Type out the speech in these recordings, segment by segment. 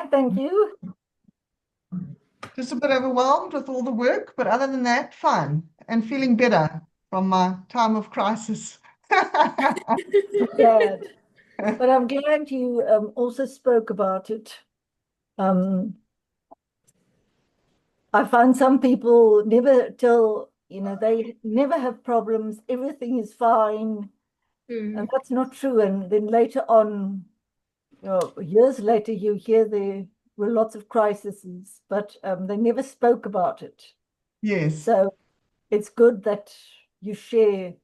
right, thank you. Just a bit overwhelmed with all the work, but other than that, fine and feeling better from my time of crisis. Glad. But I'm glad you also spoke about it. Um, I find some people never tell, they never have problems, everything is fine, and Mm. that's not true. And then later on, years later, you hear there were lots of crises, but they never spoke about it. Yes. So it's good that you share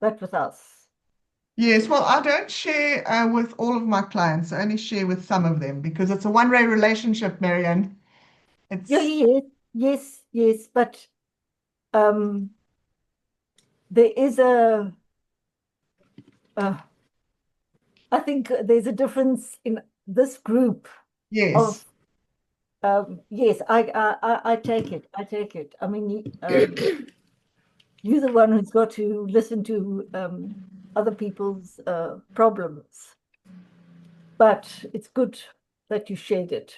that with us. Yes. Well, I don't share with all of my clients. I only share with some of them because it's a one-way relationship, Marianne. Yeah, It's yes, yes, yes, but um, there is uh, I think there's a difference in this group yes. of, yes, I take it. I take it. I mean, you're the one who's got to listen to other people's problems, but it's good that you shared it.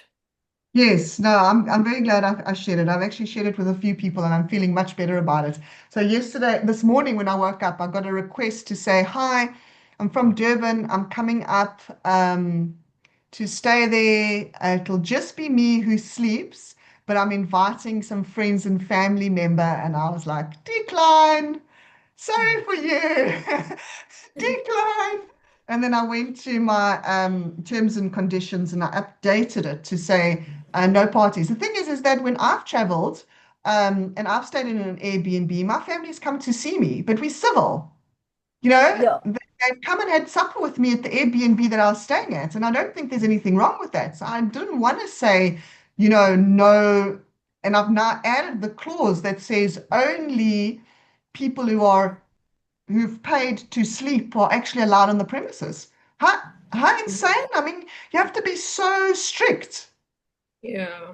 Yes, no, I'm very glad I shared it. I've actually shared it with a few people and I'm feeling much better about it. So this morning when I woke up, I got a request to say, hi, I'm from Durban. I'm coming up to stay there. It'll just be me who sleeps, but I'm inviting some friends and family member. And I was like, decline. Sorry for you. Decline. And then I went to my terms and conditions and I updated it to say no parties. The thing is that when I've traveled and I've stayed in an Airbnb, my family's come to see me, but we're civil. Yeah. They've come and had supper with me at the Airbnb that I was staying at, and I don't think there's anything wrong with that. So I didn't want to say, no. And I've now added the clause that says only people who've paid to sleep are actually allowed on the premises. How insane? I mean, you have to be so strict. Yeah.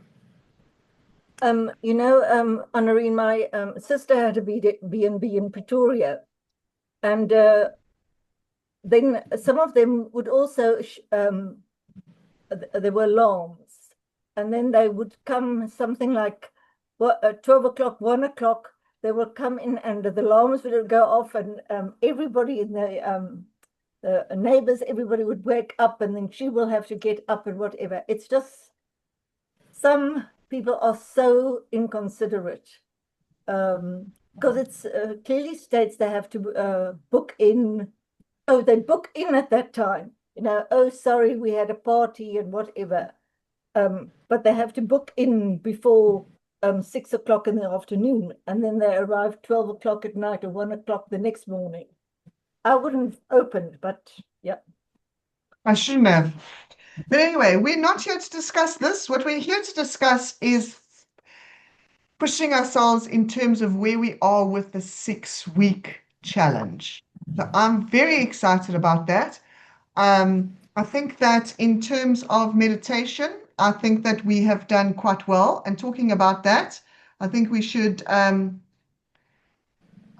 Honorine, my sister had a B&B in Pretoria, and then some of them would also there were alarms, and then they would come something like 12 o'clock, 1 o'clock. They would come in, and the alarms would go off, and everybody in the neighbors, everybody would wake up, and then she will have to get up and whatever. It's just some people are so inconsiderate because it's clearly states they have to book in. Oh, they book in at that time. Oh, sorry, we had a party and whatever. But they have to book in before 6 o'clock in the afternoon, and then they arrive 12 o'clock at night or 1 o'clock the next morning. I wouldn't have opened, but yeah. I shouldn't have. But anyway, we're not here to discuss this. What we're here to discuss is pushing ourselves in terms of where we are with the 6 week challenge. So I'm very excited about that. I think that in terms of meditation, I think that we have done quite well. And talking about that, I think we should. I'm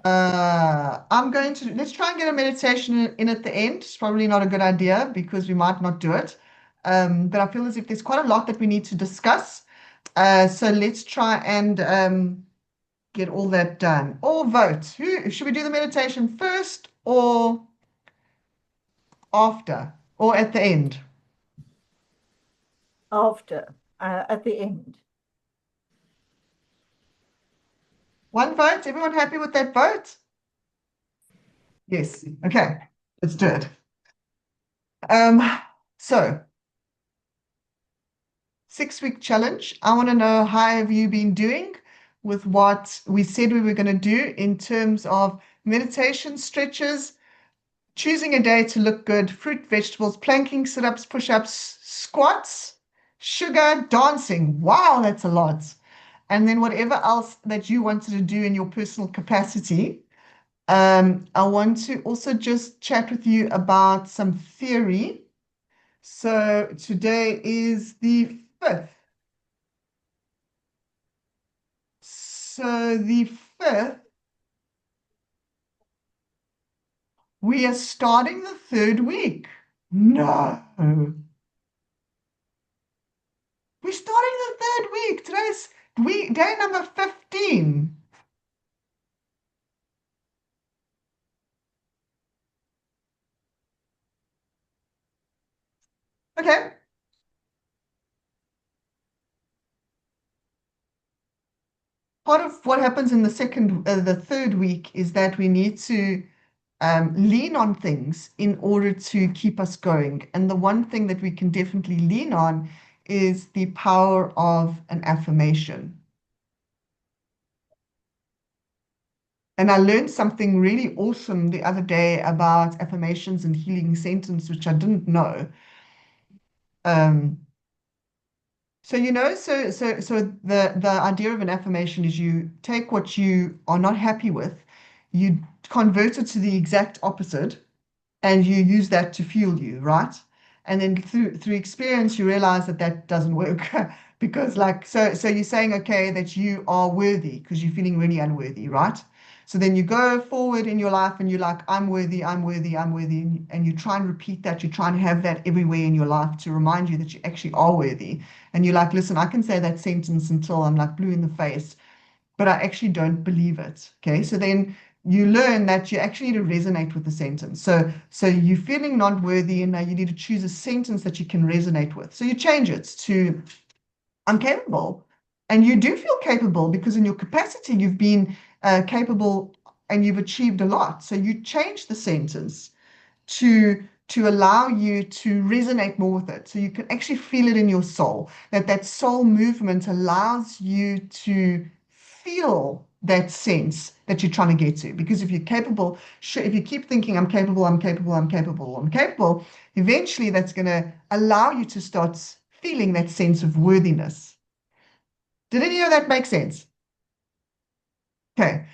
going to let's try and get a meditation in at the end. It's probably not a good idea because we might not do it. But I feel as if there's quite a lot that we need to discuss. So let's try and get all that done. Or vote. Who should we do the meditation first or after or at the end? After, at the end. One vote. Everyone happy with that vote? Yes. Okay. Let's do it. Um, so 6 week challenge. I want to know how have you been doing with what we said we were going to do in terms of meditation, stretches, choosing a day to look good, fruit, vegetables, planking, sit-ups, push-ups, squats, sugar, dancing. Wow, that's a lot. And then whatever else that you wanted to do in your personal capacity. I want to also just chat with you about some theory. So today is the 5th. So the 5th, we are starting the 3rd week. No. Day number 15. Okay. Part of what happens in the third week is that we need to lean on things in order to keep us going. And the one thing that we can definitely lean on is the power of an affirmation. And I learned something really awesome the other day about affirmations and healing sentence, which I didn't know. Um, so the idea of an affirmation is you take what you are not happy with, you convert it to the exact opposite, and you use that to fuel you, right? And then through experience, you realize that that doesn't work because so you're saying okay that you are worthy because you're feeling really unworthy, right? So then you go forward in your life and you're like, I'm worthy, I'm worthy, I'm worthy, and you try and repeat that. You try and have that everywhere in your life to remind you that you actually are worthy. And you're like, listen, I can say that sentence until I'm like blue in the face, but I actually don't believe it. Okay, so then you learn that you actually need to resonate with the sentence. So you're feeling not worthy, and now you need to choose a sentence that you can resonate with. So you change it to I'm capable. And you do feel capable because in your capacity, you've been capable and you've achieved a lot. So you change the sentence to allow you to resonate more with it. So you can actually feel it in your soul, that soul movement allows you to feel that sense that you're trying to get to. Because if you're capable, if you keep thinking, I'm capable, I'm capable, I'm capable, I'm capable, eventually that's going to allow you to start feeling that sense of worthiness. Did any of that make sense? Okay.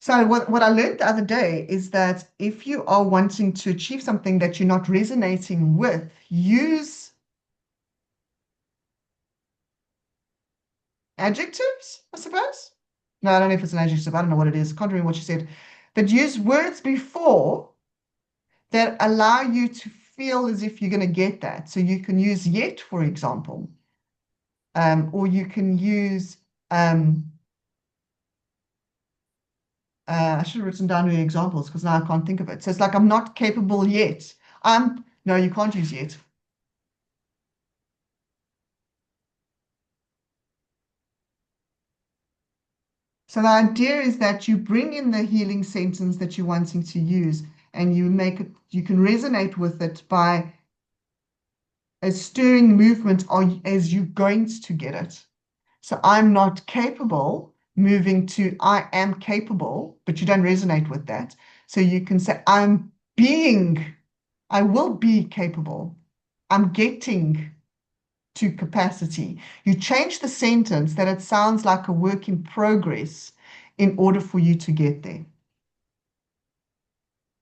So what I learned the other day is that if you are wanting to achieve something that you're not resonating with, use adjectives, I suppose. No, I don't know if it's an adjective. I don't know what it is. Can't remember what you said. But use words before that allow you to feel as if you're going to get that. So you can use yet, for example, or you can use um, I should have written down your examples because now I can't think of it. So it's like I'm not capable yet. No, you can't use yet. So the idea is that you bring in the healing sentence that you're wanting to use and you make it, you can resonate with it by a stirring movement as you're going to get it. So I'm not capable, moving to I am capable, but you don't resonate with that. So you can say, I will be capable. I'm getting to capacity. You change the sentence that it sounds like a work in progress in order for you to get there.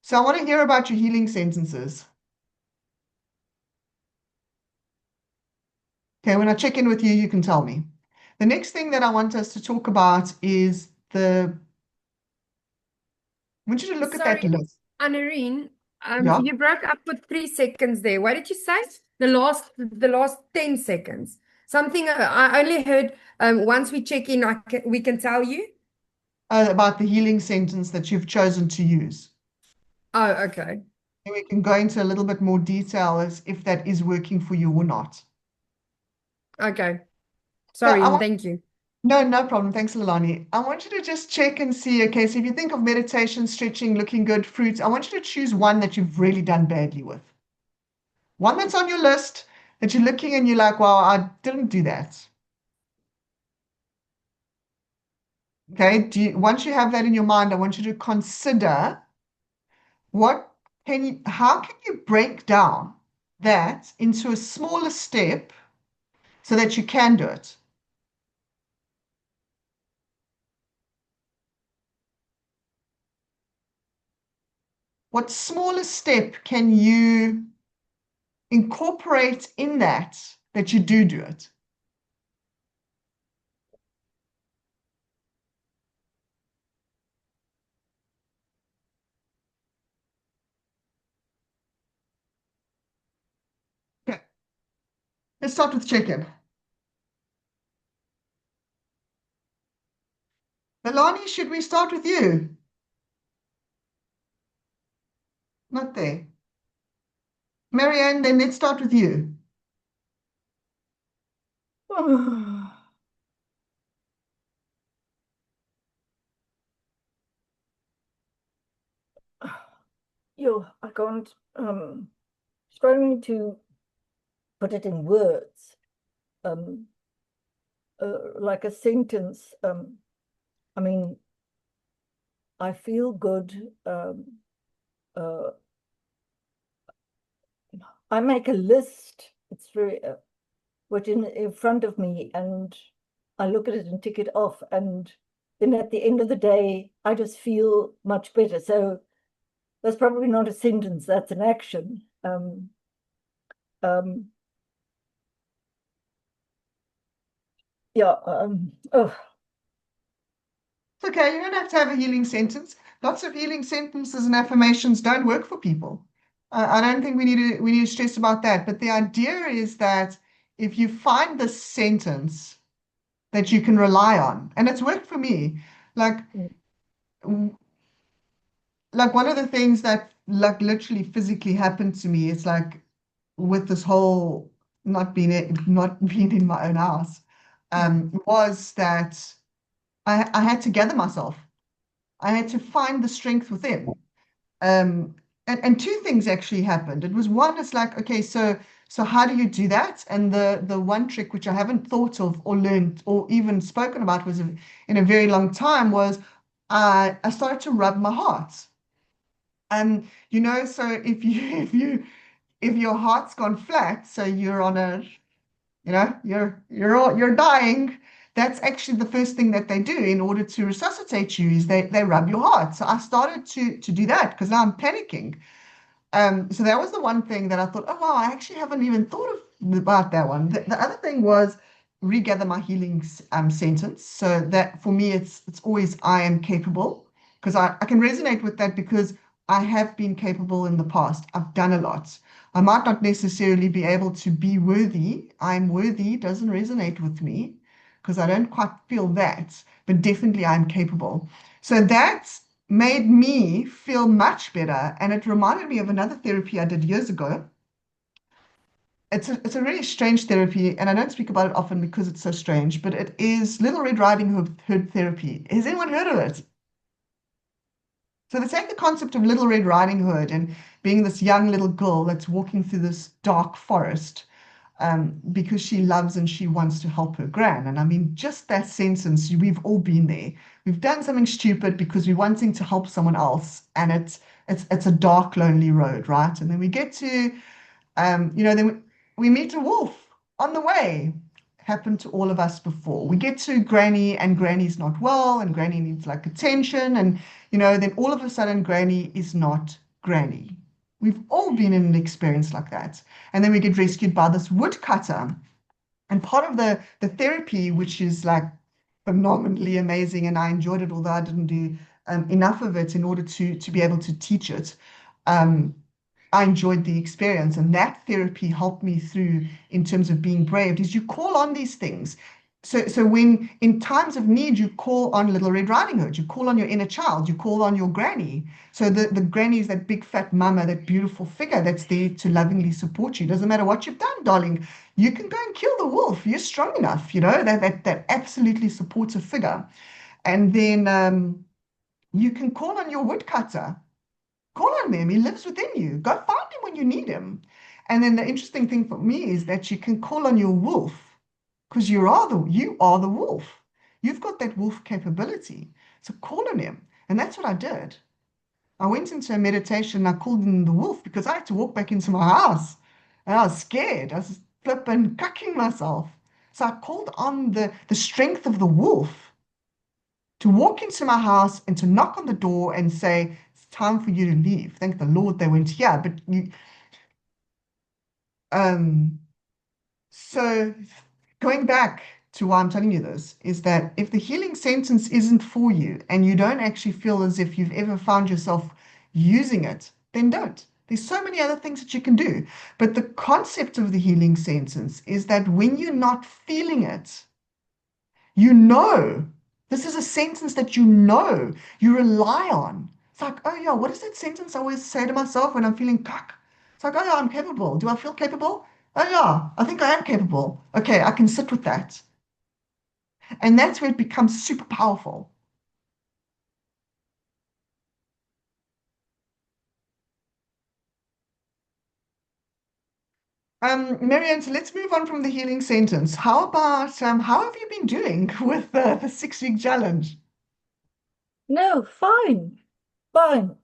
So I want to hear about your healing sentences. Okay, when I check in with you, you can tell me. The next thing that I want us to talk about is I want you to look at that Sorry, list. Anarine, Yeah. you broke up for 3 seconds there. What did you say? The last 10 seconds. Something I only heard once we check in, we can tell you. About the healing sentence that you've chosen to use. Oh, okay. And we can go into a little bit more detail as if that is working for you or not. Okay. So I Sorry, want thank you. No, no problem. Thanks, Lilani. I want you to just check and see. Okay, so if you think of meditation, stretching, looking good, fruits, I want you to choose one that you've really done badly with. One that's on your list that you're looking and you're like, wow, I didn't do that. Okay, once you have that in your mind, I want you to consider how can you break down that into a smaller step so that you can do it? What smaller step can you incorporate in that you do it? Okay, let's start with check-in. Milani, should we start with you? Not there. Marianne, then let's start with you. I can't, struggling to put it in words, um, like a sentence. I mean, I feel good. Uh, I make a list. It's very, what's in front of me, and I look at it and tick it off. And then at the end of the day, I just feel much better. So that's probably not a sentence, that's an action. Um, yeah, oh, It's okay, you don't have to have a healing sentence. Lots of healing sentences and affirmations don't work for people. I don't think we need to stress about that. But the idea is that if you find the sentence that you can rely on, and it's worked for me, like w- like one of the things that like literally physically happened to me is like with this whole not being in my own house, was that I had to gather myself. I had to find the strength within. Um, and two things actually happened. It was one, it's like, okay, so how do you do that? And the one trick which I haven't thought of or learned or even spoken about was in a very long time was I started to rub my heart. And so if you if your heart's gone flat, so you're on a you're dying. That's actually the first thing that they do in order to resuscitate you is they rub your heart. So I started to do that because now I'm panicking. So that was the one thing that I thought, oh wow, I actually haven't even thought about that one. The other thing was regather my healing sentence. So that for me, it's always I am capable because I can resonate with that because I have been capable in the past. I've done a lot. I might not necessarily be able to be worthy. I'm worthy doesn't resonate with me because I don't quite feel that, but definitely I'm capable. So that's made me feel much better. And it reminded me of another therapy I did years ago. It's a really strange therapy, and I don't speak about it often because it's so strange, but it is Little Red Riding Hood therapy. Has anyone heard of it? So they take the concept of Little Red Riding Hood and being this young little girl that's walking through this dark forest because she loves and she wants to help her gran. And I mean, just that sentence, we've all been there. We've done something stupid because we're wanting to help someone else, and it's a dark, lonely road, right? And then we get to then we meet a wolf on the way. Happened to all of us before. We get to Granny, and Granny's not well, and Granny needs like attention, and then all of a sudden, Granny is not Granny. We've all been in an experience like that. And then we get rescued by this woodcutter. And part of the therapy, which is like phenomenally amazing, and I enjoyed it, although I didn't do enough of it in order to be able to teach it. Um, I enjoyed the experience, and that therapy helped me through in terms of being brave. Is you call on these things. So when in times of need, you call on Little Red Riding Hood, you call on your inner child, you call on your granny. So the granny is that big fat mama, that beautiful figure that's there to lovingly support you. Doesn't matter what you've done, darling. You can go and kill the wolf. You're strong enough, that absolutely supportive figure. And then you can call on your woodcutter. Call on him. He lives within you. Go find him when you need him. And then the interesting thing for me is that you can call on your wolf because you are the wolf. You've got that wolf capability. So call on him. And that's what I did. I went into a meditation. I called in the wolf because I had to walk back into my house. And I was scared. I was flipping, cucking myself. So I called on the strength of the wolf to walk into my house and to knock on the door and say, it's time for you to leave. Thank the Lord they went here. But um, so going back to why I'm telling you this is that if the healing sentence isn't for you and you don't actually feel as if you've ever found yourself using it, then don't. There's so many other things that you can do. But the concept of the healing sentence is that when you're not feeling it, you know This is a sentence that you rely on. It's like, oh yeah, what is that sentence I always say to myself when I'm feeling cuck? It's like, oh yeah, I'm capable. Do I feel capable? Oh yeah, I think I am capable. Okay, I can sit with that. And that's where it becomes super powerful. Marianne, so let's move on from the healing sentence. How about how have you been doing with the 6 week challenge? No, fine, fine.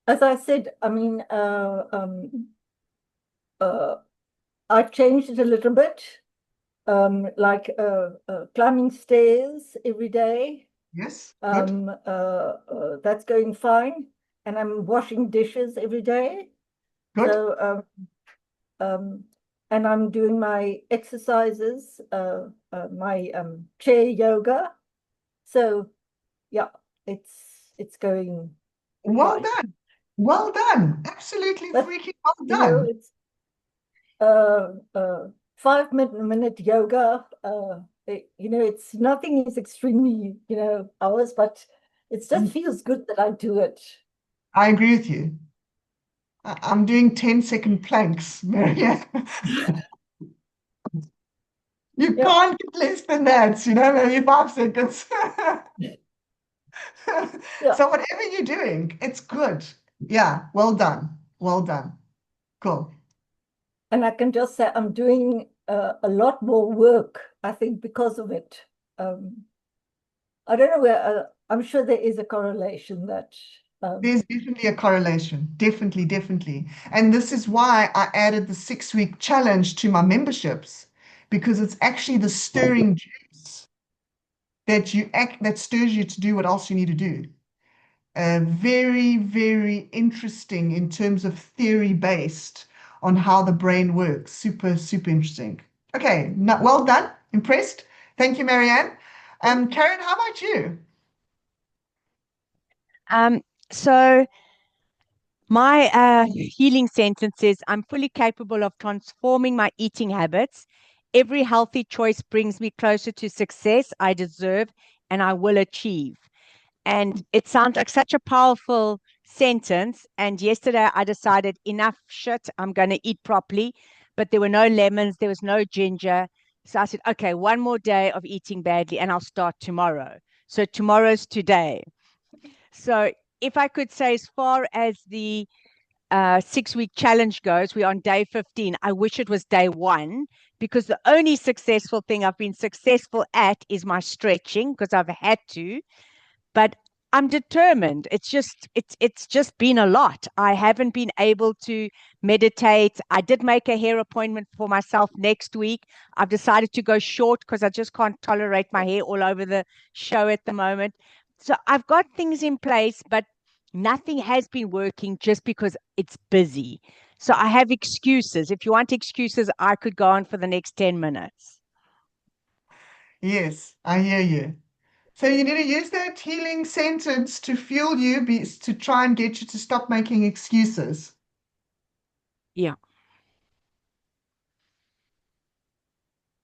As I said, I mean, uh, I've changed it a little bit, like climbing stairs every day. Yes, good, That's going fine, and I'm washing dishes every day. good. So, um, and I'm doing my exercises, my chair yoga. So, yeah, it's going Well fine. done. Well done. Absolutely But freaking well you know, done. it's uh, uh, 5 minute yoga. It's nothing is extremely, hours, but it just feels good that I do it. I agree with you. I'm doing 10-second planks, Marianne. You Yeah, can't get less than that, maybe 5 seconds. yeah. So whatever you're doing, it's good. Yeah, well done. Well done. Cool. And I can just say I'm doing a lot more work, I think, because of it. Um, I don't know where, I'm sure there is a correlation that, There's definitely a correlation. Definitely, definitely. And this is why I added the 6 week challenge to my memberships, because it's actually the stirring juice that stirs you to do what else you need to do. Very, very interesting in terms of theory based on how the brain works. Super, super interesting. Okay, well done. Impressed. Thank you, Marianne. Karen, how about you? Um, so my healing sentence is I'm fully capable of transforming my eating habits. Every healthy choice brings me closer to success I deserve and I will achieve. And it sounds like such a powerful sentence. And yesterday I decided enough shit, I'm going to eat properly. But there were no lemons, there was no ginger. So I said, okay, one more day of eating badly and I'll start tomorrow. So tomorrow's today. So if I could say, as far as the 6 week challenge goes, we're on day 15. I wish it was day one, because the only successful thing I've been successful at is my stretching, because I've had to. But I'm determined. It's just been a lot. I haven't been able to meditate. I did make a hair appointment for myself next week. I've decided to go short because I just can't tolerate my hair all over the show at the moment. So I've got things in place, but nothing has been working just because it's busy. So I have excuses. If you want excuses, I could go on for the next 10 minutes. Yes, I hear you. So you need to use that healing sentence to fuel you, to try and get you to stop making excuses. Yeah.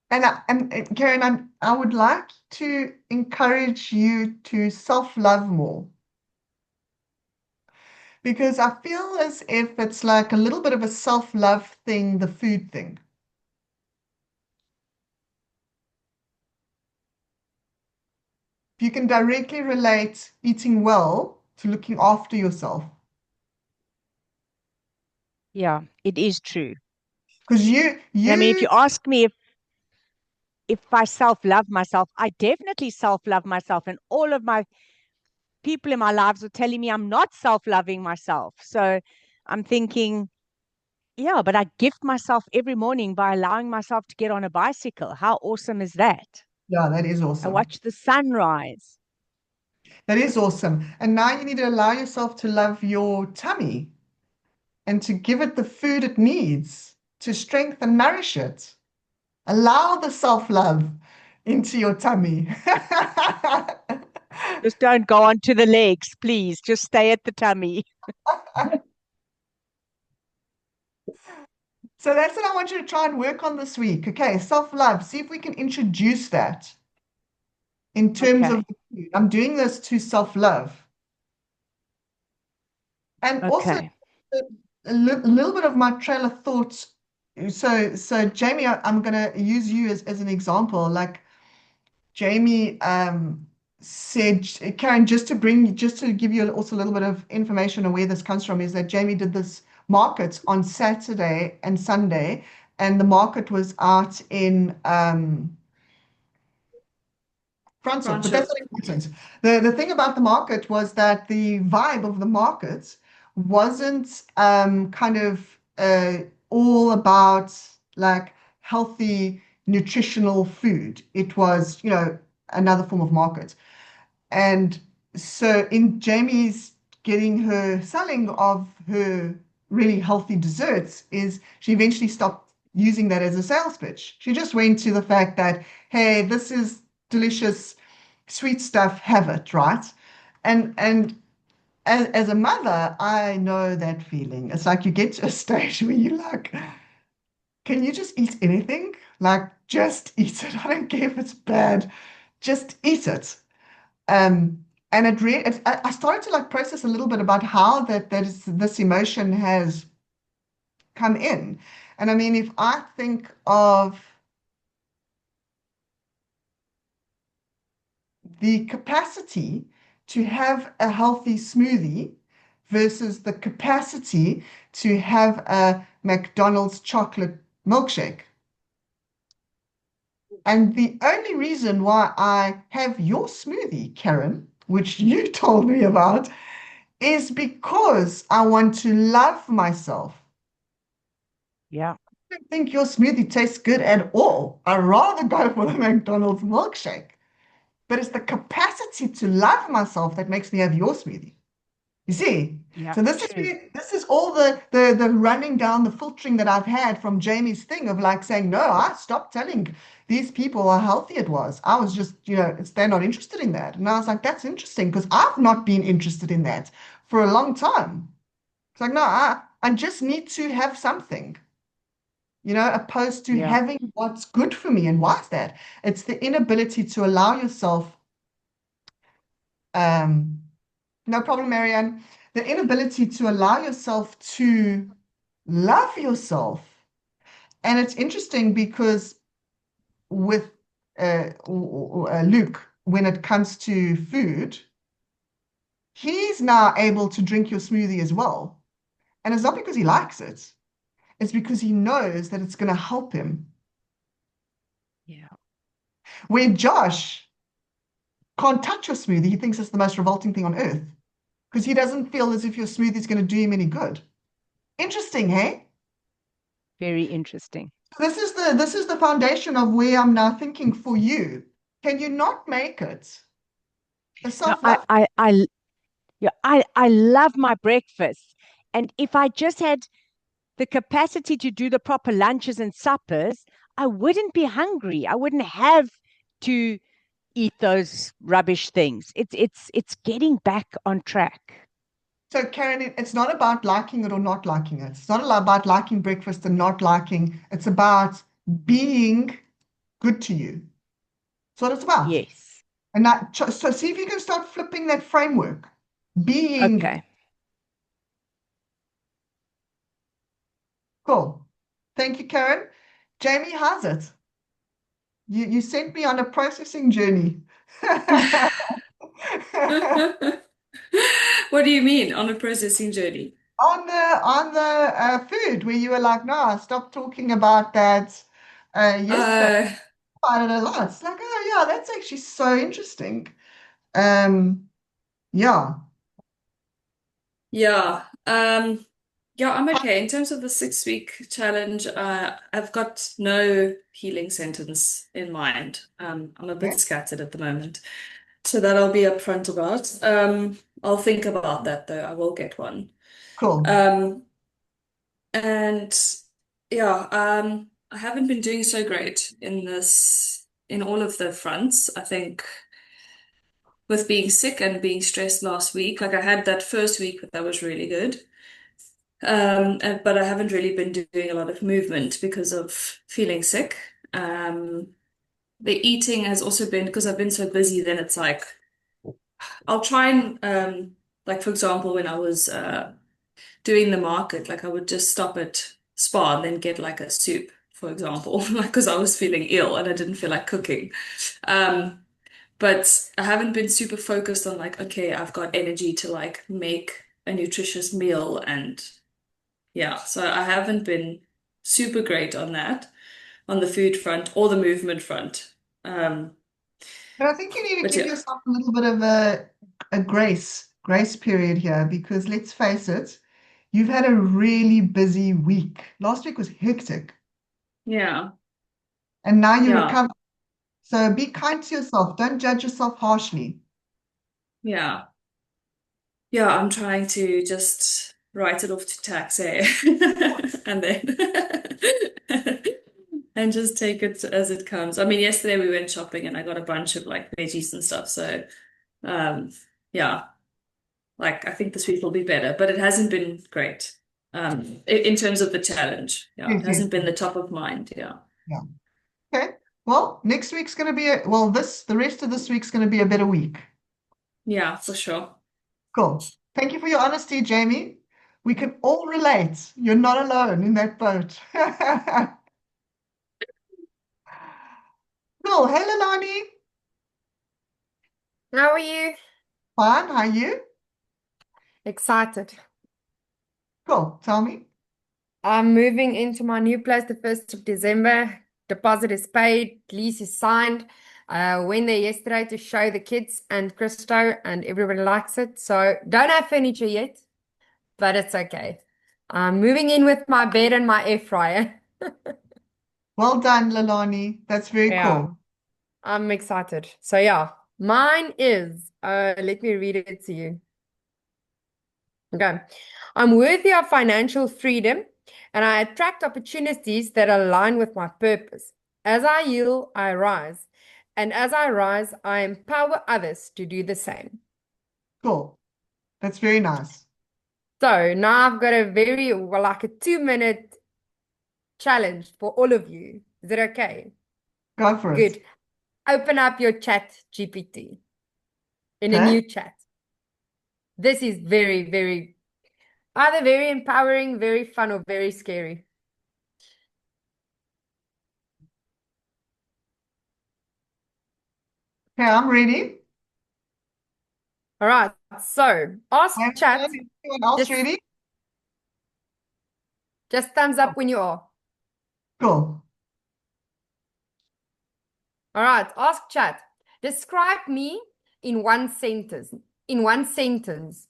And Karen, I would like to encourage you to self-love more, because I feel as if it's like a little bit of a self-love thing, the food thing. If you can directly relate eating well to looking after yourself, Yeah, it is true. because you And I mean, if you you ask me if I self-love myself, I definitely self-love myself. And all of my people in my lives are telling me I'm not self-loving myself. So I'm thinking, yeah, but I gift myself every morning by allowing myself to get on a bicycle. How awesome is that? yeah, that is I awesome. watch the sunrise. That is awesome. And now you need to allow yourself to love your tummy and to give it the food it needs to strengthen and nourish it. Allow the self-love into your tummy. Just don't go on to the legs, please. Just stay at the tummy. So that's what I want you to try and work on this week. Okay, self-love. See if we can introduce that in terms of Okay. the food. I'm doing this to self-love. And also Okay. a little bit of my trail of thoughts. So Jamie, I'm gonna use you as an example. Like Jamie said, Karen, just to give you also a little bit of information on where this comes from, is that Jamie did this market on Saturday and Sunday, and the market was out in Frankfurt, but that's Franchel. not important. The thing about the market was that the vibe of the market wasn't kind of all about like healthy nutritional food. It was, another form of market. And so in Jamie's getting her selling of her really healthy desserts is she eventually stopped using that as a sales pitch. She just went to the fact that, hey, this is delicious sweet stuff, have it, right? And as a mother, I know that feeling. It's like you get to a stage where you're like, can you just eat anything? Like, just eat it. I don't care if it's bad, just eat it. And I started to like process a little bit about how this emotion has come in. And I mean, if I think of the capacity to have a healthy smoothie versus the capacity to have a McDonald's chocolate milkshake. And the only reason why I have your smoothie, Karen, which you told me about, is because I want to love myself. Yeah. I don't think your smoothie tastes good at all. I'd rather go for the McDonald's milkshake. But it's the capacity to love myself that makes me have your smoothie. You see? Yeah. So True. this is all the running down the filtering that I've had from Jamie's thing of like saying, no, I stopped telling these people how healthy it was. I was just, they're not interested in that. And I was like, that's interesting because I've not been interested in that for a long time. It's like, no, I just need to have something, opposed to Yeah. having what's good for me. And why is that? It's the inability to allow yourself, no problem, Marianne, the inability to allow yourself to love yourself. And it's interesting because with Luke, when it comes to food, he's now able to drink your smoothie as well. And it's not because he likes it, it's because he knows that it's going to help him. Yeah. Where Josh can't touch your smoothie, he thinks it's the most revolting thing on earth because he doesn't feel as if your smoothie is going to do him any good. Interesting, hey? Very interesting. This is the foundation of where I'm now thinking for you. Can you not make it a No, self-love? yeah, I love my breakfast. And if I just had the capacity to do the proper lunches and suppers, I wouldn't be hungry. I wouldn't have to eat those rubbish things. It's getting back on track. So, Karen, it's not about liking it or not liking it. It's not about liking breakfast and not liking. It's about being good to you. That's what it's about. Yes. And so see if you can start flipping that framework. Being Okay. cool. Thank you, Karen. Jamie, how's it? You sent me on a processing journey. What do you mean on a processing journey? On the food where you were like, no, stop talking about that yesterday. Uh, About it a lot. It's like, oh yeah, that's actually so interesting. Um, yeah. yeah. Yeah, I'm okay. In terms of the 6 week challenge, I've got no healing sentence in mind. I'm a bit Okay, scattered at the moment, so that I'll be upfront about. I'll think about that though. I will get one. cool. Um, and yeah, I haven't been doing so great in all of the fronts. I think with being sick and being stressed last week, like I had that first week that was really good. But I haven't really been doing a lot of movement because of feeling sick. Um, the eating has also been, because I've been so busy, then it's like I'll try and like for example, when I was doing the market, like I would just stop at Spar and then get like a soup, for example, like because I was feeling ill and I didn't feel like cooking. Um, but I haven't been super focused on like, okay, I've got energy to like make a nutritious meal and yeah, so I haven't been super great on that, on the food front or the movement front. Um, But I think you need to but give yeah, yourself a little bit of a grace period here because let's face it, you've had a really busy week. Last week was hectic, yeah, and now you yeah, recover. So be kind to yourself. Don't judge yourself harshly. yeah. Yeah, I'm trying to just write it off to tax, eh? And then and just take it as it comes. I mean, yesterday we went shopping and I got a bunch of like veggies and stuff. So um yeah, like I think this week will be better, but it hasn't been great. In terms of the challenge. Yeah, it Yes, yes, hasn't been the top of mind. Yeah. yeah. Okay. Well, next week's going to be the rest of this week's going to be a better week. Yeah, for sure. Cool. Thank you for your honesty, Jamie. We can all relate. You're not alone in that boat. Cool. Hey, Leilani. How are you? Fine. How are you? Excited. Cool. Tell me. I'm moving into my new place the 1st of December. Deposit is paid, lease is signed. Went there yesterday to show the kids and Christo, and everybody likes it. So don't have furniture yet, but it's okay. I'm moving in with my bed and my air fryer. Well done, Leilani. That's very Yeah, cool. I'm excited. So yeah, mine is, let me read it to you. Okay. I'm worthy of financial freedom and I attract opportunities that align with my purpose. As I heal, I rise. And as I rise, I empower others to do the same. Cool. That's very nice. So now I've got a very, well, like a 2-minute challenge for all of you. Is it okay? Go for it. Good. Open up your chat GPT in a Okay. new chat. This is very, very, either very empowering, very fun, or very scary. Okay, I'm ready. All right. So ask Anyone chat. else Just, ready? just thumbs up when you are. Cool. All right. Ask chat. Describe me in one sentence. In one sentence.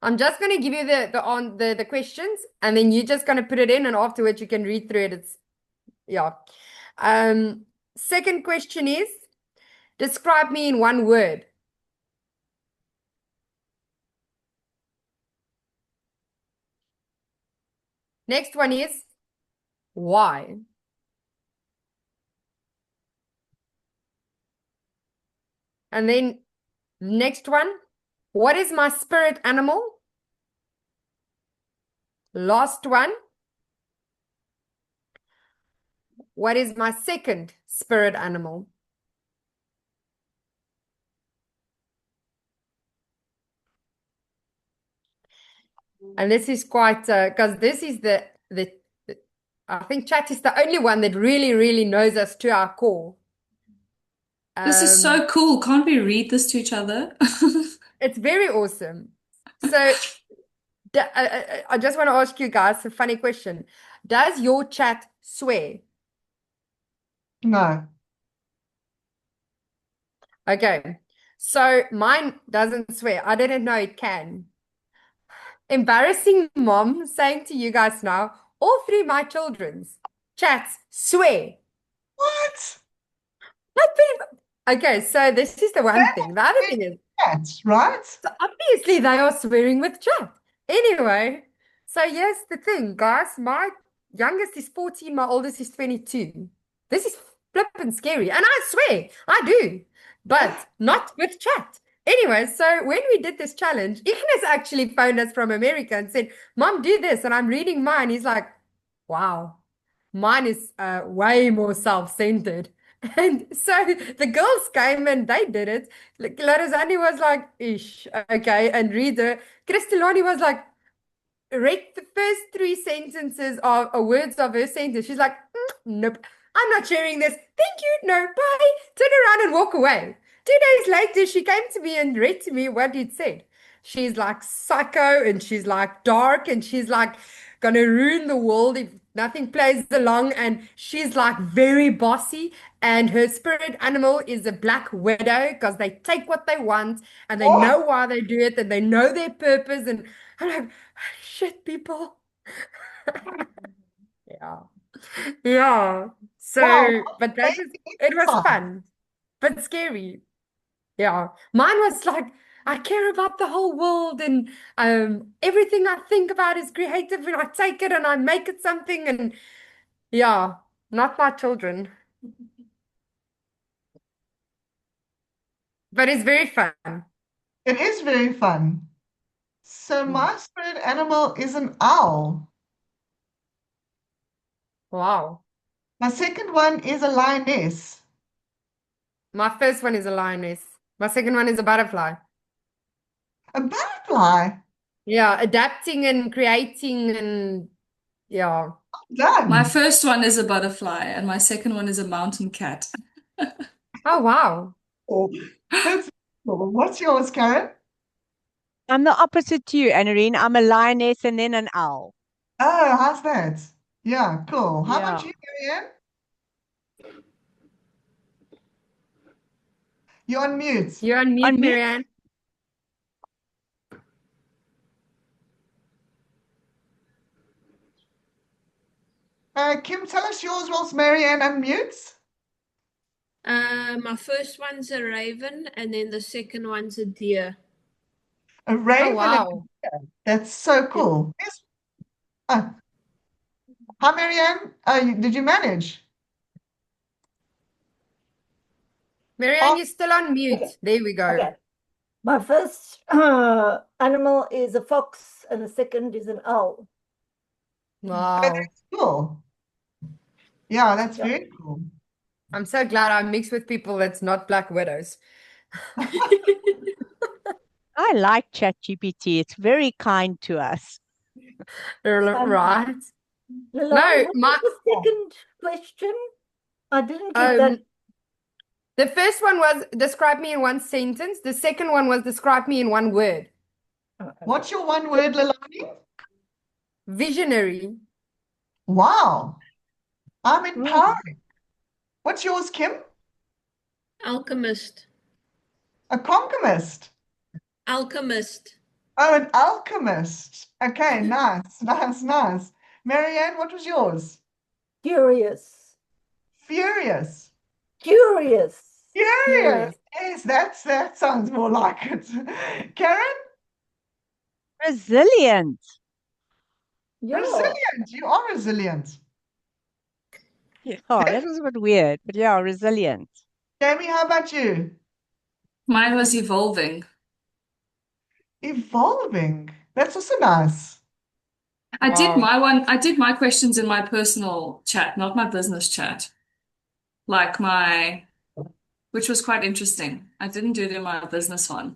I'm just going to give you the questions, and then you're just going to put it in, and afterwards you can read through it. It's yeah. Second question is, describe me in one word. Next one is, why? And then next one, what is my spirit animal? Last one, what is my second spirit animal? And this is quite, because this is the I think chat is the only one that really, really knows us to our core. This is so cool. Can't we read this to each other? It's very awesome. So I just want to ask you guys a funny question. Does your chat swear? No. Okay. So mine doesn't swear. I didn't know it can. Embarrassing mom saying to you guys now, all three my children's chats swear. What? Okay, so this is the one thing. The other thing is, That's right. so obviously they are swearing with chat. Anyway, so here's the thing, guys. My youngest is 14, my oldest is 22. This is flippin' scary. And I swear, I do, but not with chat. Anyway, so when we did this challenge, Ignis actually phoned us from America and said, Mom, do this. And I'm reading mine. He's like, wow. mine is way more self-centered. And so the girls came and they did it. Like, Larizani was like, ish, okay. And Rita, Kristalani was like, read the first three sentences of words of her sentence. She's like, nope, I'm not sharing this. Thank you. No, bye. Turn around and walk away. 2 days later, she came to me and read to me what he'd said. She's like psycho and she's like dark and she's like gonna ruin the world if nothing plays along. And she's like very bossy. And her spirit animal is a black widow because they take what they want and they Oh, know why they do it and they know their purpose. And I'm like, shit, people. Yeah. Yeah. wow. So, but that was, Amazing it was insight. fun, but scary. Yeah. Mine was like, I care about the whole world and everything I think about is creative and I take it and I make it something and yeah, not my children. But it's very fun. It is very fun. So my spirit animal is an owl. Wow. My second one is a lioness. My first one is a lioness. My second one is a butterfly. A butterfly. Yeah, adapting and creating and yeah. My Done. first one is a butterfly, and my second one is a mountain cat. Oh, wow. Oh, that's cool. What's yours, Karen? I'm the opposite to you, Anarine. I'm a lioness and then an owl. Oh, how's that? Yeah, cool. How about Yeah. you, Marianne? You're on mute. You're on mute, On mute. Marianne. Kim, tell us yours whilst Marianne unmutes. My first one's a raven, and then the second one's a deer. A Oh, raven. and wow. a deer. That's so cool. Yes. Hi, Marianne. Did you manage? Marianne, Oh, you're still on mute. Okay. There we go. Okay. My first animal is a fox and the second is an owl. Wow. that's cool. Yeah, that's Yeah. very cool. I'm so glad I mixed with people that's not black widows. I like ChatGPT. It's very kind to us. Right? Lilani, No, what my was the second question? I didn't get that. the first one was describe me in one sentence. The second one was describe me in one word. Oh, okay. What's your one word, Lilani? Visionary. Wow. I'm empowering. What's yours, Kim? Alchemist. A conchimist. Alchemist. Oh, an alchemist. Okay, nice, nice, nice. Marianne, what was yours? Curious. Furious. Curious. Furious. Yes, that sounds more like it. Karen? Resilient. Yeah. Resilient. You are resilient. Yeah, that was a bit weird, but yeah, resilient. Jamie, how about you? Mine was evolving. Evolving. That's also nice. I did Wow. I did my questions in my personal chat, not my business chat. Which was quite interesting. I didn't do it in my business one.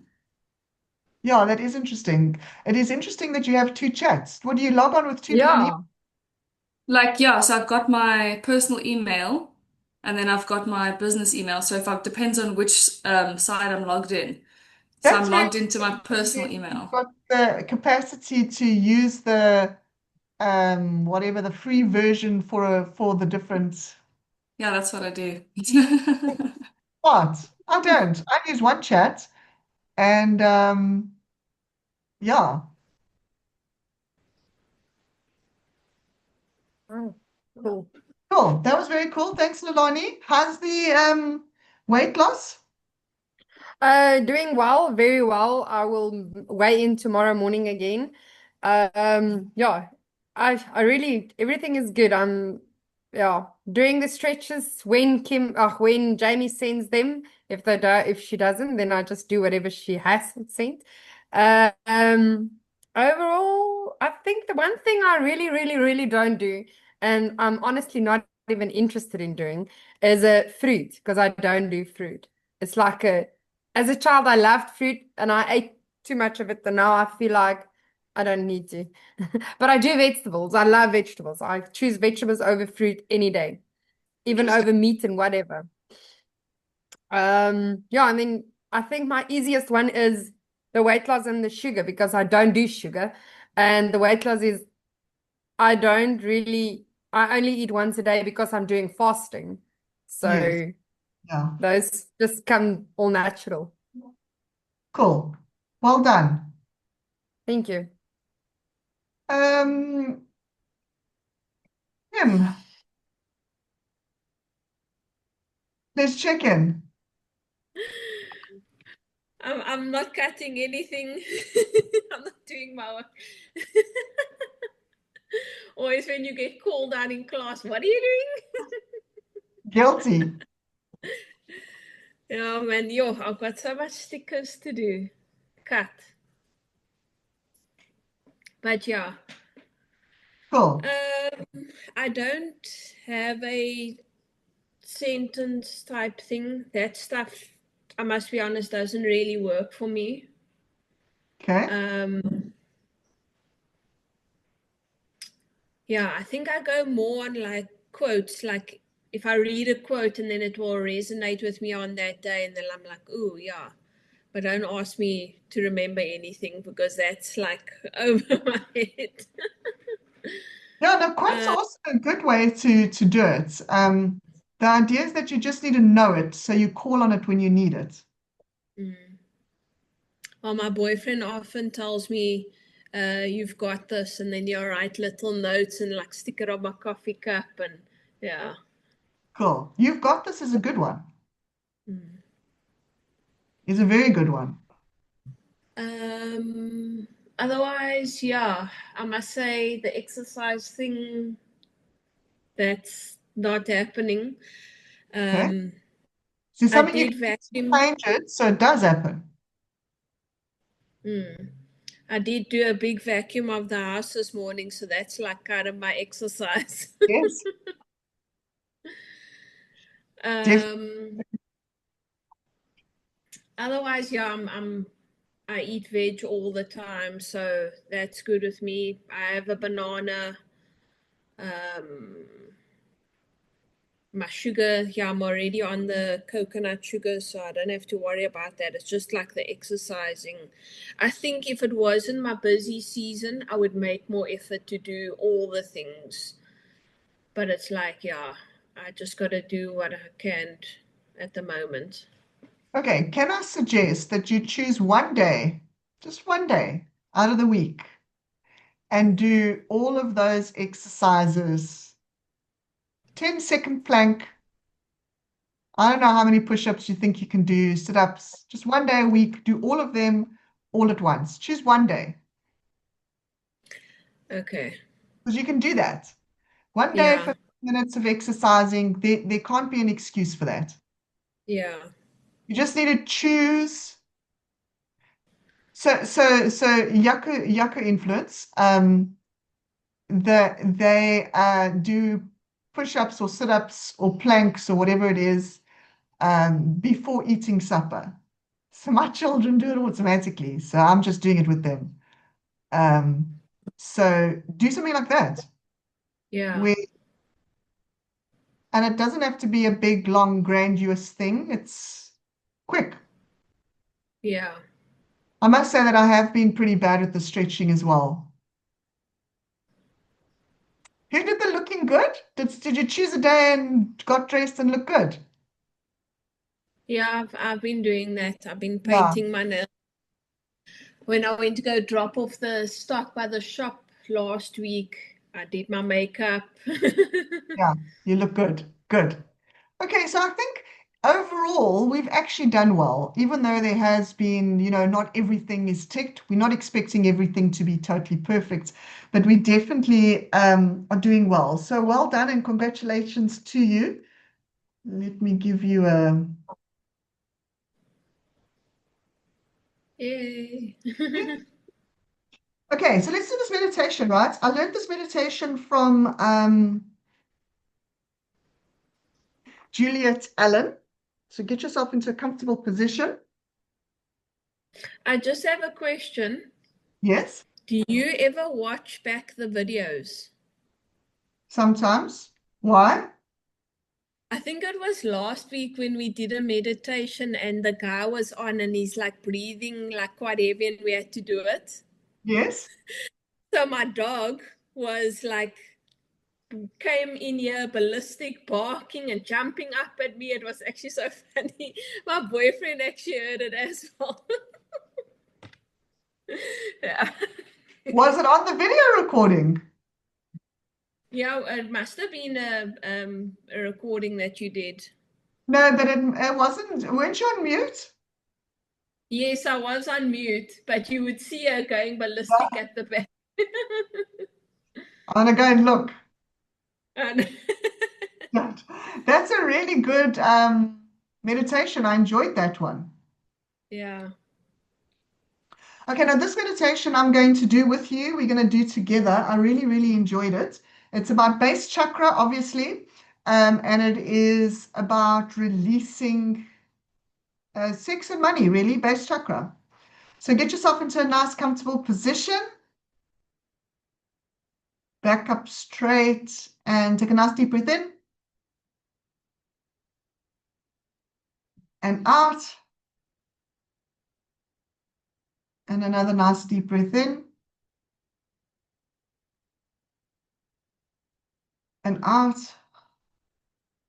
Yeah, that is interesting. It is interesting that you have two chats. What do you log on with two different Yeah. So I've got my personal email and then I've got my business email. So if it depends on which side I'm logged in. So That's I'm very logged into my interesting personal that email. you've got the capacity to use the whatever the free version for the different Yeah, that's what I do. part. I don't. I use one chat and yeah. Oh, cool. Cool. That was very cool. Thanks, Lilani. How's the weight loss? Doing well, very well. I will weigh in tomorrow morning again. Yeah, I really everything is good. I'm doing the stretches when when Jamie sends them. If she doesn't, then I just do whatever she has sent. Overall, I think the one thing I really, really, really don't do and I'm honestly not even interested in doing, is a fruit because I don't do fruit. It's like as a child, I loved fruit and I ate too much of it, and now I feel like I don't need to. But I do vegetables. I love vegetables. I choose vegetables over fruit any day, even Interesting. over meat and whatever. Yeah, and then I think my easiest one is the weight loss and the sugar because I don't do sugar. And the weight loss is I don't really, I only eat once a day because I'm doing fasting. Yes. So Yeah. those just come all natural. Cool. Well done. Thank you. Um, Kim, let's check in. I'm not cutting anything. I'm not doing my work. Always when you get called out in class, what are you doing? Guilty. Yeah, man, yo, I've got so much stickers to do. Cut. But yeah, Cool. I don't have a sentence type thing. That stuff, I must be honest, doesn't really work for me. Okay. Yeah, I think I go more on like quotes, like if I read a quote and then it will resonate with me on that day, and then I'm like, oh, yeah. But don't ask me to remember anything because that's like over my head. Yeah, no, quotes are also a good way to do it. The idea is that you just need to know it, so you call on it when you need it. Well, my boyfriend often tells me, you've got this, and then you write little notes and like stick it on my coffee cup, and yeah. Cool. You've got this is a good one. It's a very good one. Otherwise, yeah, I must say the exercise thing, that's not happening. Okay. So I something you did can vacuum. change it so it does happen. I did do a big vacuum of the house this morning, so that's like kind of my exercise. Yes, definitely. Otherwise, yeah, I eat veg all the time, so that's good with me. I have a banana. My sugar, yeah, I'm already on the coconut sugar, so I don't have to worry about that. It's just like the exercising. I think if it wasn't my busy season, I would make more effort to do all the things. But it's like, yeah, I just got to do what I can at the moment. Okay, can I suggest that you choose one day, just one day out of the week, and do all of those exercises? 10-second plank. I don't know how many push-ups you think you can do, sit-ups, just one day a week, do all of them all at once. Choose one day Okay. because you can do that. One day, Yeah. 15 minutes of exercising, there can't be an excuse for that. Yeah. You just need to choose. So Yaku Influence, they do push-ups or sit-ups or planks or whatever it is before eating supper. So my children do it automatically, so I'm just doing it with them. So do something like that, Yeah. where, and it doesn't have to be a big, long, grandiose thing. It's quick. Yeah. I must say that I have been pretty bad with the stretching as well. Who did the looking good? Did you choose a day and got dressed and look good? Yeah, I've been doing that. I've been Yeah, painting my nails. When I went to go drop off the stock by the shop last week, I did my makeup. yeah, you look good. Good. Okay, so I think overall we've actually done well, even though there has been, not everything is ticked. We're not expecting everything to be totally perfect, but we definitely are doing well. So well done and congratulations to you. Let me give you a. Yay. Okay, so let's do this meditation, right? I learned this meditation from Juliet Allen. So get yourself into a comfortable position. I just have a question. Yes, Do you ever watch back the videos? sometimes. Why? I think it was last week when we did a meditation and the guy was on and he's like breathing like quite heavy and we had to do it. Yes. So my dog was like, came in here ballistic, barking and jumping up at me. It was actually so funny. My boyfriend actually heard it as well. Yeah. Was it on the video recording? Yeah, it must have been a recording that you did. No, but it wasn't. Weren't you on mute? Yes, I was on mute, but you would see her going ballistic at the back. I'm gonna go and look. And That's a really good meditation. I enjoyed that one. yeah. Okay, now this meditation I'm going to do with you, we're going to do together. I really, really enjoyed it. It's about base chakra, obviously, and it is about releasing sex and money, really, base chakra. So get yourself into a nice, comfortable position. Back up straight and take a nice deep breath in and out. And another nice deep breath in and out.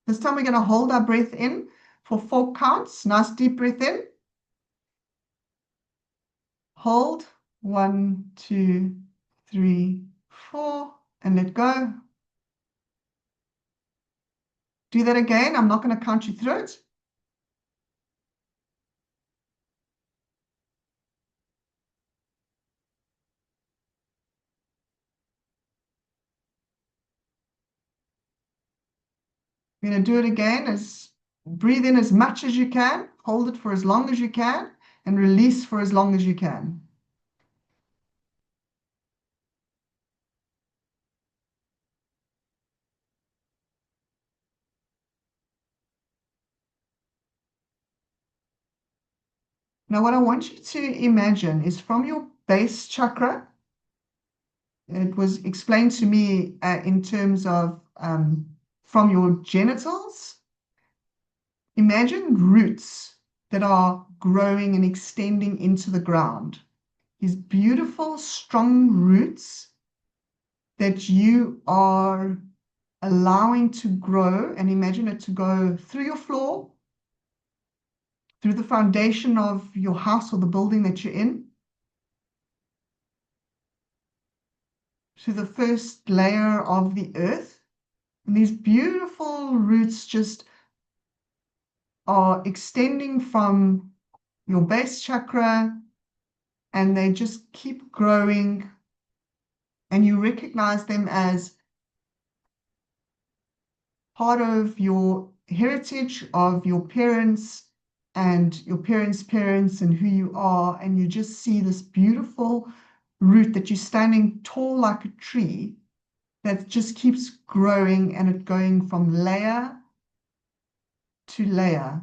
This time we're going to hold our breath in for 4 counts. Nice deep breath in. Hold. 1, 2, 3, 4, and let go. Do that again. I'm not going to count you through it. You're going to do it again. Breathe in as much as you can, hold it for as long as you can, and release for as long as you can. Now, what I want you to imagine is from your base chakra. It was explained to me in terms of from your genitals. Imagine roots that are growing and extending into the ground. These beautiful, strong roots that you are allowing to grow, and imagine it to go through your floor, through the foundation of your house or the building that you're in, to the first layer of the earth. And these beautiful roots just are extending from your base chakra, and they just keep growing, and you recognize them as part of your heritage of your parents and your parents' parents and who you are, and you just see this beautiful root that you're standing tall like a tree that just keeps growing, and it going from layer to layer.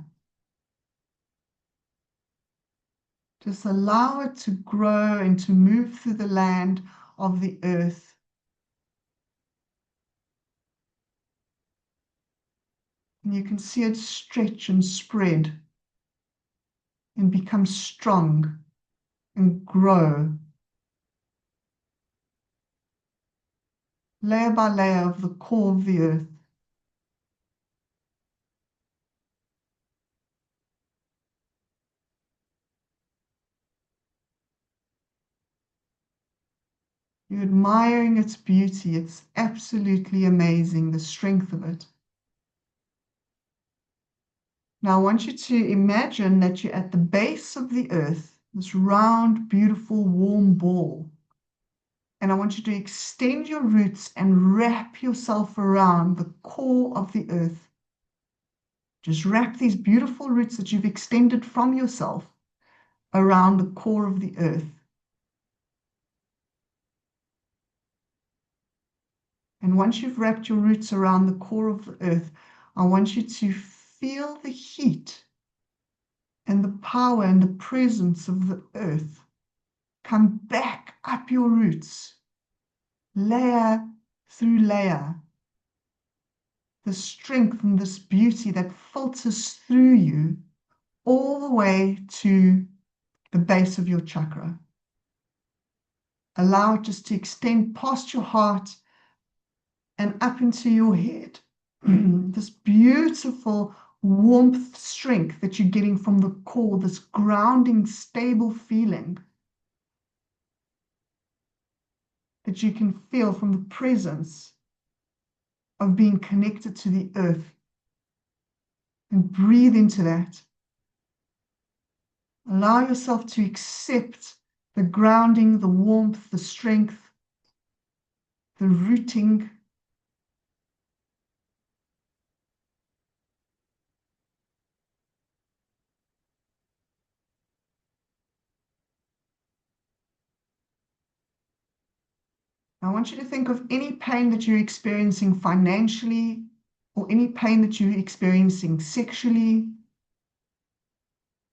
Just allow it to grow and to move through the land of the earth. And you can see it stretch and spread and become strong and grow. Layer by layer of the core of the earth. You're admiring its beauty. It's absolutely amazing, the strength of it. Now I want you to imagine that you're at the base of the earth, this round, beautiful, warm ball. And I want you to extend your roots and wrap yourself around the core of the earth. Just wrap these beautiful roots that you've extended from yourself around the core of the earth. And once you've wrapped your roots around the core of the earth, I I want you to feel the heat and the power and the presence of the earth come back up your roots, layer through layer. The strength and this beauty that filters through you all the way to the base of your chakra. Allow it just to extend past your heart and up into your head. This beautiful warmth, strength that you're getting from the core, this grounding, stable feeling that you can feel from the presence of being connected to the earth. And breathe into that. Allow yourself to accept the grounding, the warmth, the strength, the rooting. I want you to think of any pain that you're experiencing financially, or any pain that you're experiencing sexually,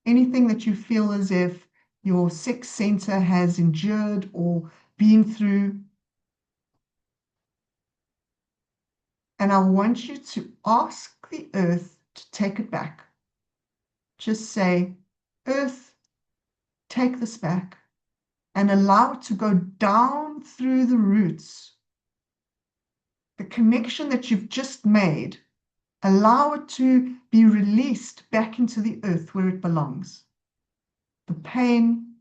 anything that you feel as if your sex center has endured or been through. And I want you to ask the earth to take it back. Just say, earth, take this back, and allow it to go down through the roots. The connection that you've just made, allow it to be released back into the earth where it belongs. The pain,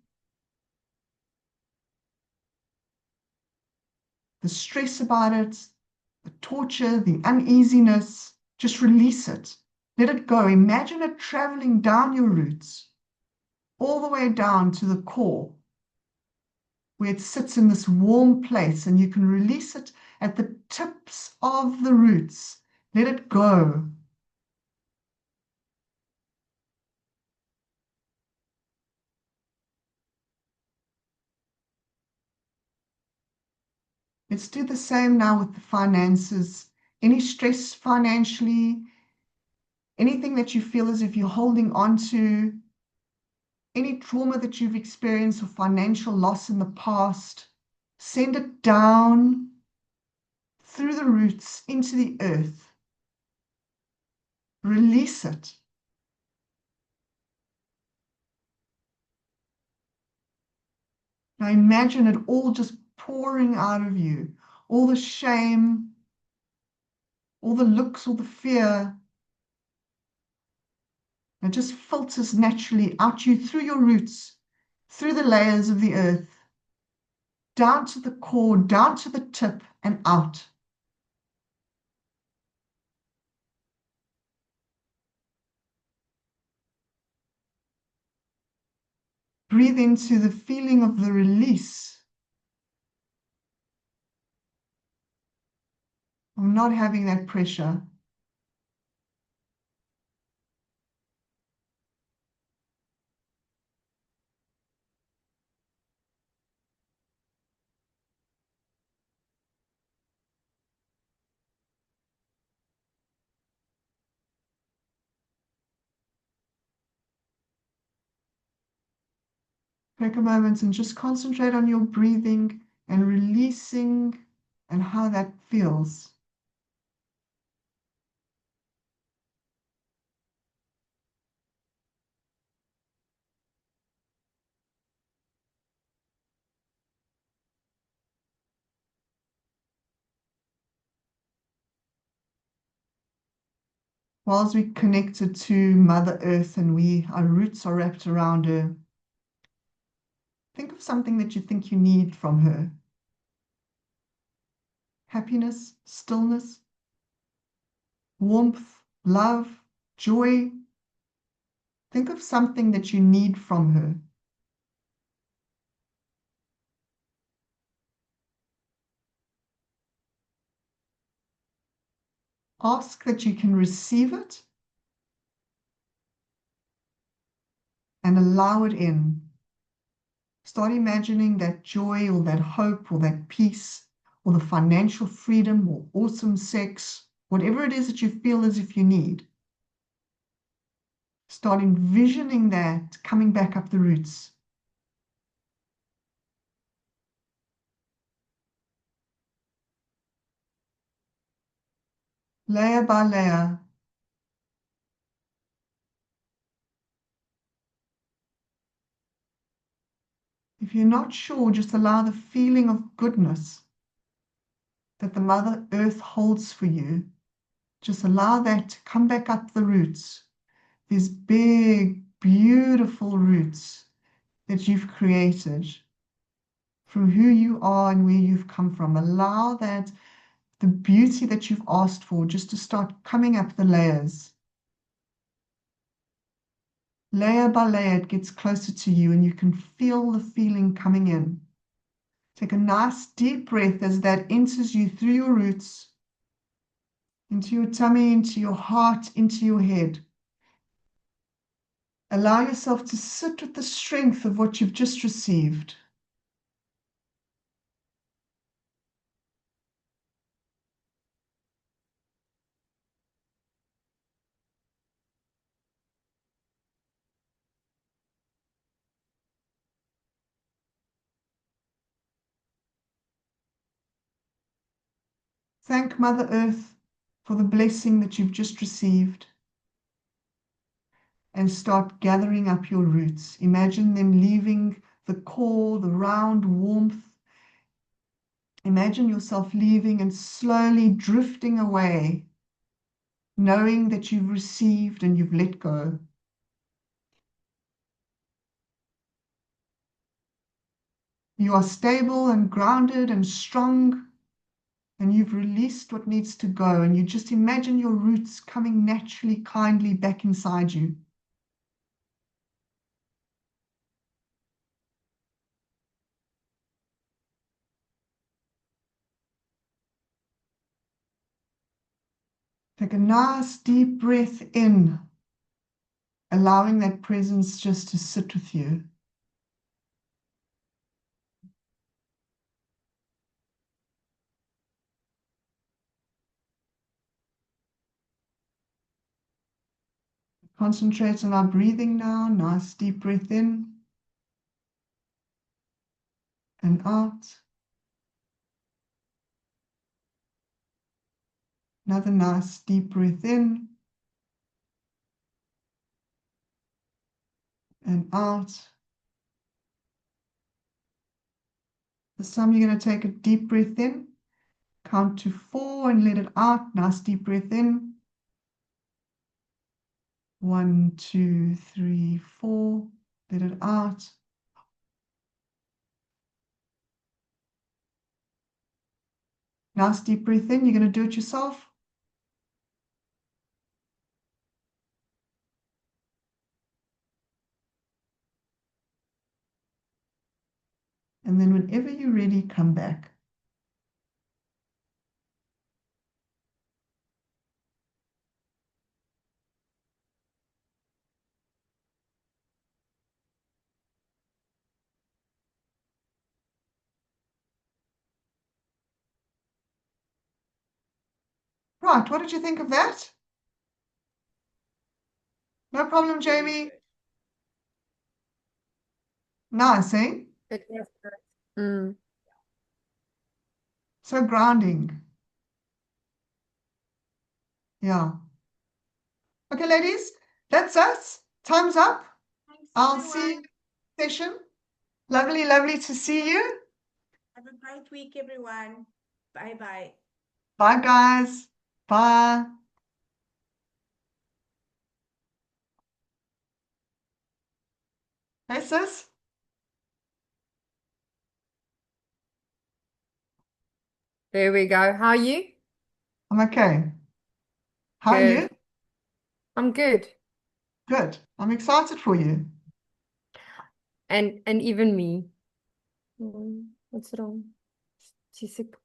the stress about it, the torture, the uneasiness, just release it. Let it go. Imagine it traveling down your roots, all the way down to the core, where it sits in this warm place, and you can release it at the tips of the roots. Let it go. Let's do the same now with the finances. Any stress financially, anything that you feel as if you're holding on to, any trauma that you've experienced or financial loss in the past, send it down through the roots into the earth. Release it. Now imagine it all just pouring out of you, all the shame, all the looks, all the fear. It just filters naturally out you through your roots, through the layers of the earth, down to the core, down to the tip, and out. Breathe into the feeling of the release, of not having that pressure. Take a moment and just concentrate on your breathing and releasing and how that feels. Whilst we're connected to Mother Earth and our roots are wrapped around her, think of something that you think you need from her. Happiness, stillness, warmth, love, joy. Think of something that you need from her. Ask that you can receive it and allow it in. Start imagining that joy or that hope or that peace or the financial freedom or awesome sex whatever it is that you feel as if you need. Start envisioning that coming back up the roots. Layer by layer. If you're not sure, just allow the feeling of goodness that the Mother Earth holds for you. Just allow that to come back up the roots. These big, beautiful roots that you've created from who you are and where you've come from. Allow that, the beauty that you've asked for, just to start coming up the layers. Layer by layer, it gets closer to you and you can feel the feeling coming in. Take a nice deep breath as that enters you through your roots, into your tummy, into your heart, into your head. Allow yourself to sit with the strength of what you've just received. Thank Mother Earth for the blessing that you've just received. And start gathering up your roots. Imagine them leaving the core, the round warmth. Imagine yourself leaving and slowly drifting away, knowing that you've received and you've let go. You are stable and grounded and strong, and you've released what needs to go, and you just imagine your roots coming naturally, kindly back inside you. Take a nice deep breath in, allowing that presence just to sit with you. Concentrate on our breathing now. Nice deep breath in and out. Another nice deep breath in and out. This time you're going to take a deep breath in, count to 4 and let it out. Nice deep breath in. 1, 2, 3, 4. Let it out. Nice deep breath in. You're going to do it yourself. And then whenever you're ready, come back. Right, what did you think of that? No problem, Jamie. Nice, eh? It was good. Mm. So grounding. Yeah. Okay, ladies, that's us. Time's up. I'll see you next session. Lovely, lovely to see you. Have a great week, everyone. Bye-bye. Bye, guys. Bye. Hey, sis. There we go. How are you? I'm okay. How are Good. you? I'm good. Good. I'm excited for you. And even me. What's wrong? She's sick.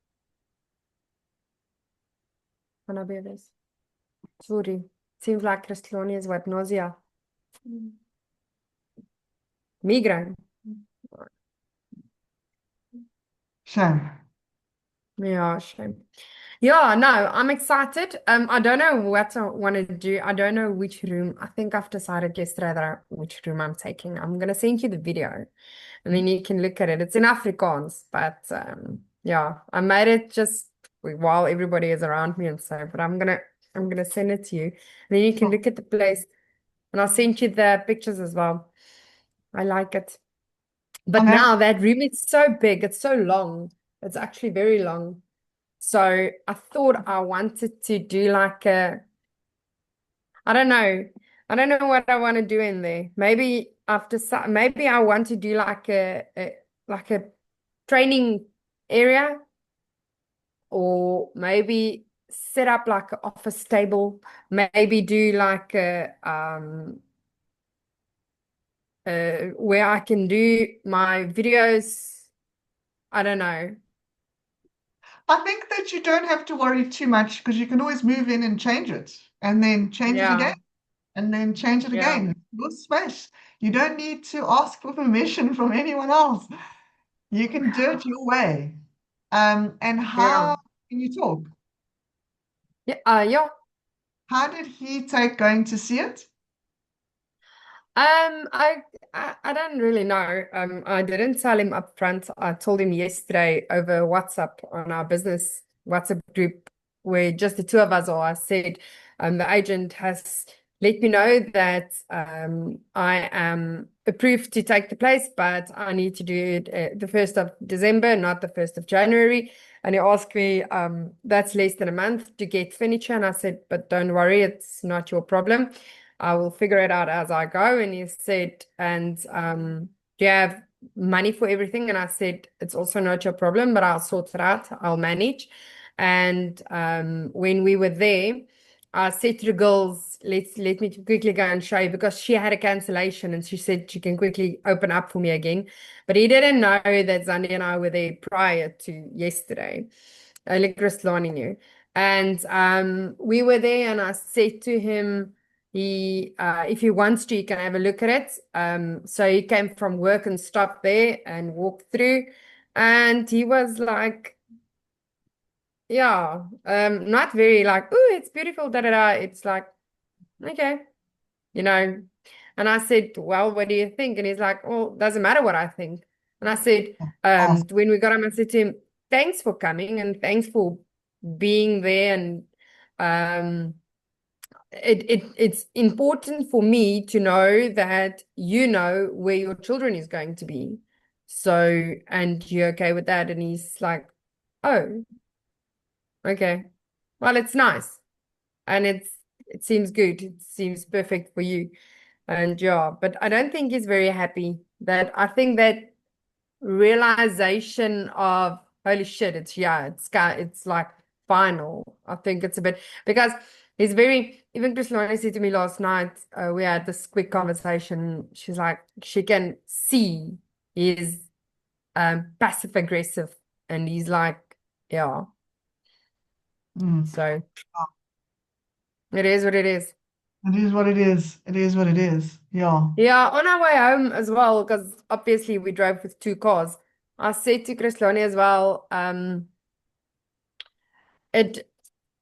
Cannabis. Sorry. Seems like Christiane is what? Nausea. Migraine. Shame. Yeah, shame. Yeah, no, I'm excited. I don't know what I want to do. I don't know which room. I think I've decided yesterday which room I'm taking. I'm gonna send you the video, and then you can look at it. It's in Afrikaans, but yeah, I made it just while everybody is around me and so. But I'm gonna send it to you, and then you can look at the place, and I'll send you the pictures as well. I like it. But I'm happy. now that room is so big, it's so long. It's actually very long. So I thought I wanted to do like I don't know. I don't know what I want to do in there. Maybe maybe I want to do like a training area, or maybe set up like an office table, maybe do like a where I can do my videos. I don't know. I think that you don't have to worry too much because you can always move in and change it and then change it Yeah, again and then change it yeah, again. It's your space. You don't need to ask for permission from anyone else. You can do it your way. And yeah. how can you talk? Yeah, yeah. How did he take going to see it? I don't really know. I didn't tell him up front. I told him yesterday over WhatsApp on our business WhatsApp group where just the two of us are. I said, the agent has let me know that I am approved to take the place, but I need to do it the 1st of December, not the 1st of January. And he asked me, that's less than a month to get furniture. And I said, but don't worry, it's not your problem. I will figure it out as I go. And he said, and do you have money for everything? And I said, it's also not your problem, but I'll sort it out. I'll manage. And when we were there, I said to the girls, let me quickly go and show you, because she had a cancellation and she said she can quickly open up for me again. But he didn't know that Zandi and I were there prior to yesterday. Only Christlani knew. And we were there, and I said to him, if he wants to, he can have a look at it. So he came from work and stopped there and walked through, and he was like, yeah, not very like, oh, it's beautiful, da da da. It's like, okay, you know. And I said, well, what do you think? And he's like, well, doesn't matter what I think. And I said, Ask. when we got him, I said to him, thanks for coming and thanks for being there. And it's important for me to know that you know where your children is going to be. So, and you're okay with that? And he's like, oh, okay. Well, it's nice. And it seems good. It seems perfect for you. And yeah, but I don't think he's very happy. I think that realization of holy shit, it's like final. I think it's a bit because even Christlani said to me last night, we had this quick conversation. She's like, she can see he's passive aggressive, and he's like, yeah. So it is what it is. It is what it is. It is what it is. Yeah. Yeah, on our way home as well, because obviously we drove with two cars. I said to Christlani as well,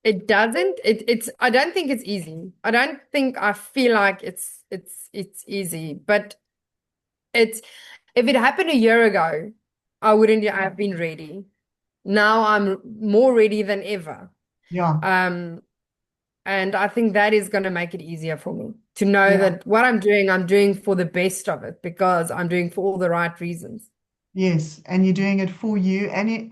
it doesn't it's I don't think it's easy. I feel like it's easy, but if it happened a year ago, I wouldn't have been ready. Now I'm more ready than ever. Yeah. And I think that is going to make it easier for me to know Yeah. that what I'm doing for the best of it, because I'm doing for all the right reasons. Yes. And you're doing it for you and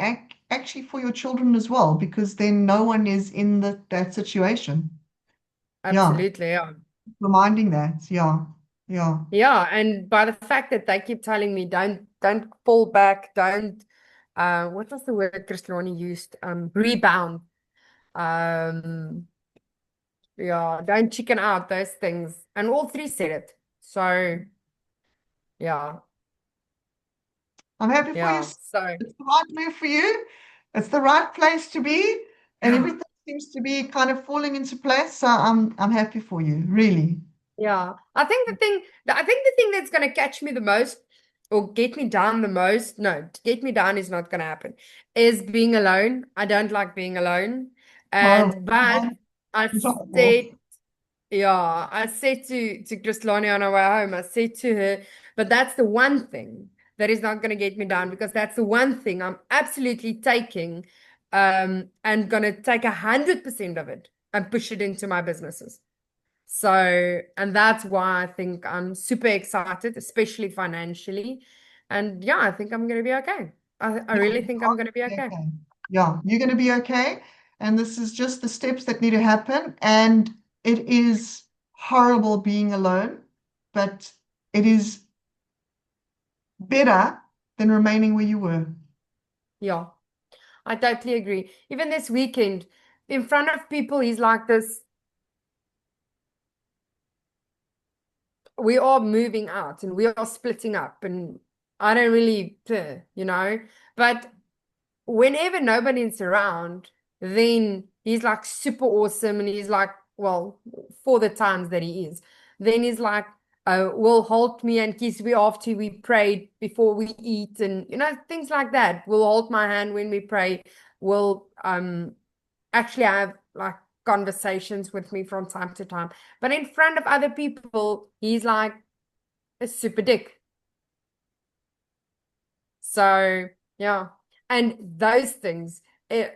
actually for your children as well, because then no one is in that situation. Yeah. Absolutely, yeah. Reminding that. Yeah. Yeah. Yeah, and by the fact that they keep telling me don't pull back, don't what was the word Christlani used? Rebound. Yeah, don't chicken out, those things. And all three said it. So yeah, I'm happy for you. yeah. So It's the right move for you. It's the right place to be, and yeah. everything seems to be kind of falling into place. So I'm happy for you, really. Yeah, I think the thing that's going to catch me the most or get me down the most, no, to get me down is not going to happen, is being alone. I don't like being alone. Horrible. But I Horrible. said, yeah, I said to Christlani on our way home, I said to her, but that's the one thing that is not going to get me down, because that's the one thing I'm absolutely taking and going to take 100% of it and push it into my businesses. So, and that's why I think I'm super excited, especially financially. And yeah, I think I'm going to be okay. I really think I'm going to be okay. Okay. Yeah, you're going to be okay. And this is just the steps that need to happen. And it is horrible being alone, but it is better than remaining where you were. Yeah, I totally agree. Even this weekend, in front of people, he's like this. We are moving out and we are splitting up, and I don't really care, but whenever nobody's around, then he's like super awesome, and he's like, well, for the times that he is, then he's like, will hold me and kiss me after we prayed before we eat, and things like that. Will hold my hand when we pray. Will actually have like conversations with me from time to time, but in front of other people, he's like a super dick. So yeah, and those things, yeah,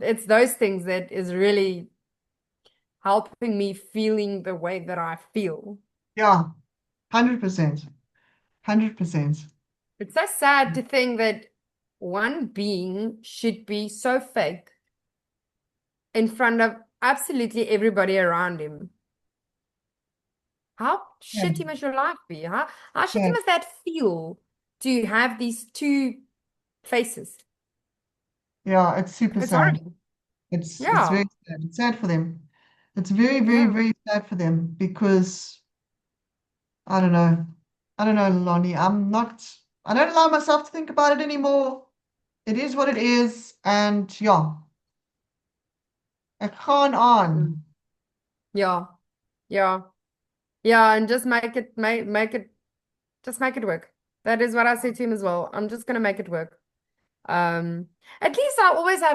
it's those things that is really helping me feeling the way that I feel. Yeah, 100%. 100%. It's so sad to think that one being should be so fake in front of absolutely everybody around him. How Yeah. shitty must your life be? How shitty Yeah. must that feel to have these two faces? Yeah, it's super It's sad. horrible. It's Yeah. very sad. It's sad for them. It's very, very, Yeah. very sad for them because I don't know. I don't know, Lonnie. I don't allow myself to think about it anymore. It is what it is. And yeah, ek gaan on. Yeah. Yeah. Yeah. And just make it just make it work. That is what I said to him as well. I'm just gonna make it work. At least I always have